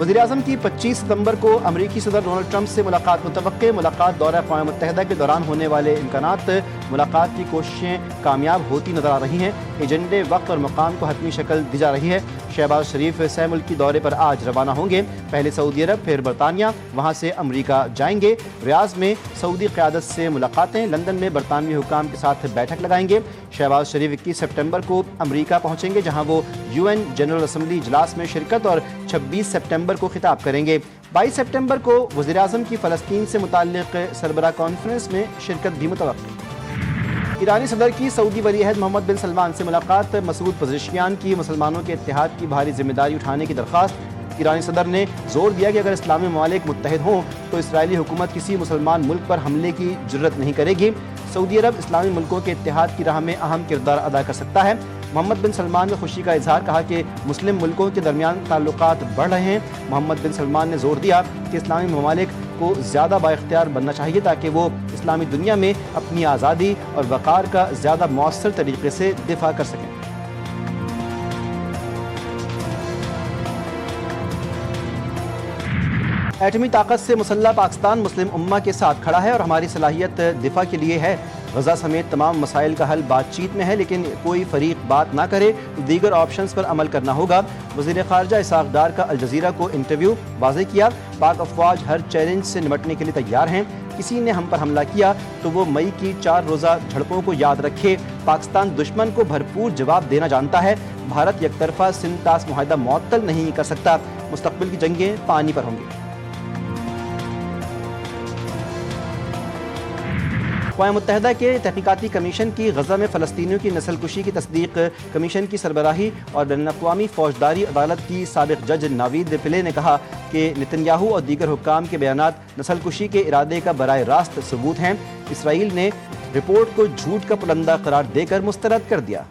वज़ीर-ए-आज़म की 25 सितंबर को अमरीकी सदर डोनाल्ड ट्रंप से मुलाकात मुतवक्के। मुलाकात दौरा अक़वाम मुत्तहिदा के दौरान होने वाले इम्कानात। मुलाकात की कोशिशें कामयाब होती नजर आ रही हैं। एजेंडे, वक्त और मकाम को हतमी शक्ल दी जा रही है। शहबाज शरीफ सह मुल्की दौरे पर आज रवाना होंगे। पहले सऊदी अरब, फिर बरतानिया, वहाँ से अमरीका जाएंगे। रियाज में सऊदी क़यादत से मुलाकातें। लंदन में बरतानवी हुकाम के साथ बैठक लगाएंगे। शहबाज शरीफ 21 सितंबर को अमरीका पहुँचेंगे, जहाँ वो UN जनरल असम्बली इजलास में शिरकत और 26 सितंबर को खिताब करेंगे। 22 सितंबर को वज़ीर-ए-आज़म की फ़लस्तीन से मुताल्लिक़ सरबराह कॉन्फ्रेंस में शिरकत भी मुतवक्किल। ईरानी सदर की सऊदी वली-अहद मोहम्मद बिन सलमान से मुलाकात। मसूद पज़ेश्कियान की मुसलमानों के इत्तेहाद की भारी जिम्मेदारी उठाने की दरख्वास्त। ईरानी सदर ने जोर दिया कि अगर इस्लामी ममालिक मुत्तहिद हों तो इसराइली हुकूमत किसी मुसलमान मुल्क पर हमले की जुर्रत नहीं करेगी। सऊदी अरब इस्लामी मुल्कों के इत्तेहाद की राह में अहम किरदार अदा कर सकता है। मोहम्मद बिन सलमान ने खुशी का इजहार, कहा कि मुस्लिम मुल्कों के दरमियान ताल्लुकात बढ़ रहे हैं। मोहम्मद बिन सलमान ने जोर दिया कि इस्लामी ममालिक को ज़्यादा बाइख्तियार बनना चाहिए ताकि वो इस्लामी दुनिया में अपनी आज़ादी और वक़ार का ज़्यादा मौसर तरीके से दिफा कर सकें। एटमी ताकत से मुसल्लह पाकिस्तान मुस्लिम उम्मा के साथ खड़ा है और हमारी सलाहियत दिफा के लिए है। गज़ा समेत तमाम मसाइल का हल बातचीत में है, लेकिन कोई फरीक बात ना करे तो दीगर ऑप्शंस पर अमल करना होगा। वज़ीर ख़ारजा इसहाक़ डार का अल जज़ीरा को इंटरव्यू। वाज़ेह किया, पाक अफ़वाज हर चैलेंज से निपटने के लिए तैयार हैं। किसी ने हम पर हमला किया तो वो मई की 4 रोज़ा झड़पों को याद रखे। पाकिस्तान दुश्मन को भरपूर जवाब देना जानता है। भारत यकतरफा सिंध तास मुआहदा मुअत्तल नहीं कर सकता। मुस्तक़बिल की जंगें पानी पर होंगी। अक़वाम मुत्तहिदा के तहक़ीक़ाती कमीशन की गज़ा में फ़लस्तीनियों की नस्लकुशी की तस्दीक। कमीशन की सरबराही और बैनुल-अक़वामी फ़ौजदारी अदालत की साबिक़ जज नावीद पिले ने कहा कि नेतन्याहू और दीगर हुक्काम के बयानात नस्लकुशी के इरादे का बराह रास्त सबूत हैं। इसराइल ने रिपोर्ट को झूठ का पुलंदा करार देकर मुस्तरद कर दिया।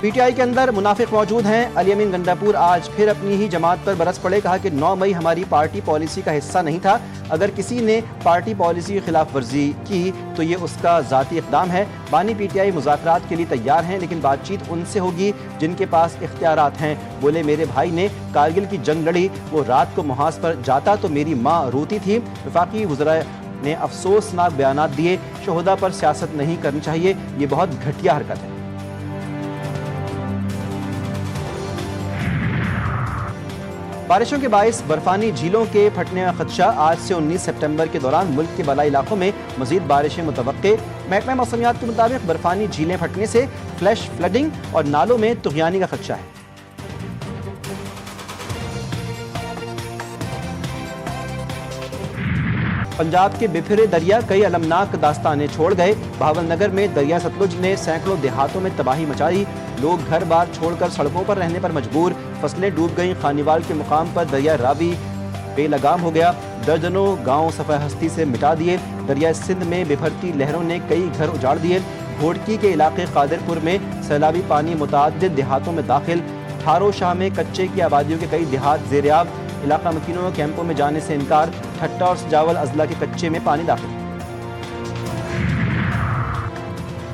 PTI के अंदर मुनाफिक मौजूद हैं। अली अमीन गंडापुर आज फिर अपनी ही जमात पर बरस पड़े। कहा कि 9 मई हमारी पार्टी पॉलिसी का हिस्सा नहीं था। अगर किसी ने पार्टी पॉलिसी की खिलाफ वर्जी की तो ये उसका ज़ाती इक़दाम है। बानी PTI मुज़ाकरात के लिए तैयार हैं, लेकिन बातचीत उनसे होगी जिनके पास इख्तियारात हैं। बोले, मेरे भाई ने कारगिल की जंग लड़ी, वो रात को मुहाज पर जाता तो मेरी माँ रोती थी। वफाकी वज़रा ने अफसोसनाक बयानात दिए। शोहदा पर सियासत नहीं करनी चाहिए, ये बहुत घटिया हरकत है। बारिशों के बाइस बर्फानी झीलों के फटने का खदशा। आज से 19 सितंबर के दौरान मुल्क के बलाई इलाकों में मजीद बारिशें मुतवक्के। महकमा मौसमियात के मुताबिक बर्फानी झीलें फटने से फ्लैश फ्लडिंग और नालों में तुग़यानी का खदशा है। पंजाब के बिफरे दरिया कई अलमनाक दास्तानें छोड़ गए। भावलनगर में दरिया सतलुज ने सैकड़ों देहातों में तबाही मचाई। लोग घर बार छोड़कर सड़कों पर रहने पर मजबूर। फसलें डूब गईं। खानीवाल के मुकाम पर दरिया रावी बेलगाम हो गया। दर्जनों गांव सफ़े हस्ती से मिटा दिए। दरिया सिंध में बिफरती लहरों ने कई घर उजाड़ दिए। घोड़की के इलाके कादिरपुर में सैलाबी पानी मुतअद्दिद देहातों में दाखिल। ठारो शाह में कच्चे की आबादियों के कई देहात ज़ेर-ए-आब। इलाका मकीनों कैंपों में जाने से इनकार। ठट्टा और सजावल अजला के कच्चे में पानी दाखिल।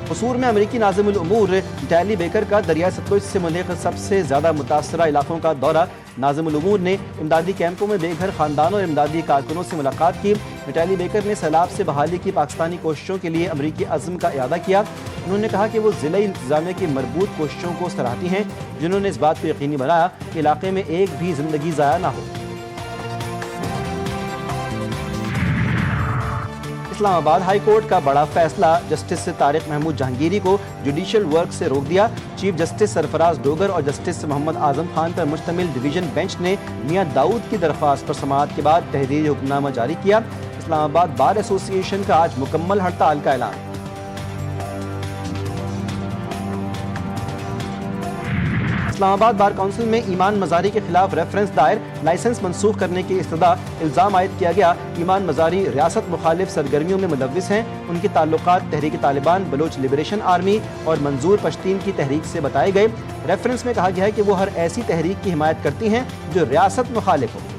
कसूर में अमरीकी नाज़िमुल उमूर टैली बेकर का दरिया सतलुज से मुल्हिक़ सबसे ज़्यादा मुतासरा इलाकों का दौरा। नाज़िमुल उमूर ने इमदादी कैंपों में बेघर खानदानों और इमदादी कारकुनों से मुलाकात की। टैली बेकर ने सैलाब से बहाली की पाकिस्तानी कोशिशों के लिए अमरीकी अज़्म का इआदा किया। उन्होंने कहा कि वो ज़िला इंतज़ामिया की मरबूत कोशिशों को सराहती हैं, जिन्होंने इस बात को यकीनी बनाया कि इलाके में एक भी ज़िंदगी ज़ाया ना हो। इस्लामाबाद हाई कोर्ट का बड़ा फैसला। जस्टिस तारिक महमूद जहांगीरी को जुडिशल वर्क से रोक दिया। चीफ जस्टिस सरफराज डोगर और जस्टिस मोहम्मद आजम खान पर मुश्तमिल डिवीजन बेंच ने मियां दाऊद की दरख्वास्त पर समाअत के बाद तहरीरी हुक्मनामा जारी किया। इस्लामाबाद बार एसोसिएशन का आज मुकम्मल हड़ताल का ऐलान। इस्लामाबाद बार काउंसिल में ईमान मजारी के खिलाफ रेफरेंस दायर। लाइसेंस मनसूख करने की इस्तदा। इल्ज़ाम आयद किया गया ईमान मजारी रियासत मुखालिफ सरगर्मियों में मुलव्विस हैं। उनके ताल्लुकात तहरीक तालिबान, बलोच लिबरेशन आर्मी और मंजूर पश्तीन की तहरीक से बताए गए। रेफरेंस में कहा गया है कि वो हर ऐसी तहरीक की हिमायत करती हैं जो रियासत मुखालिफ हो।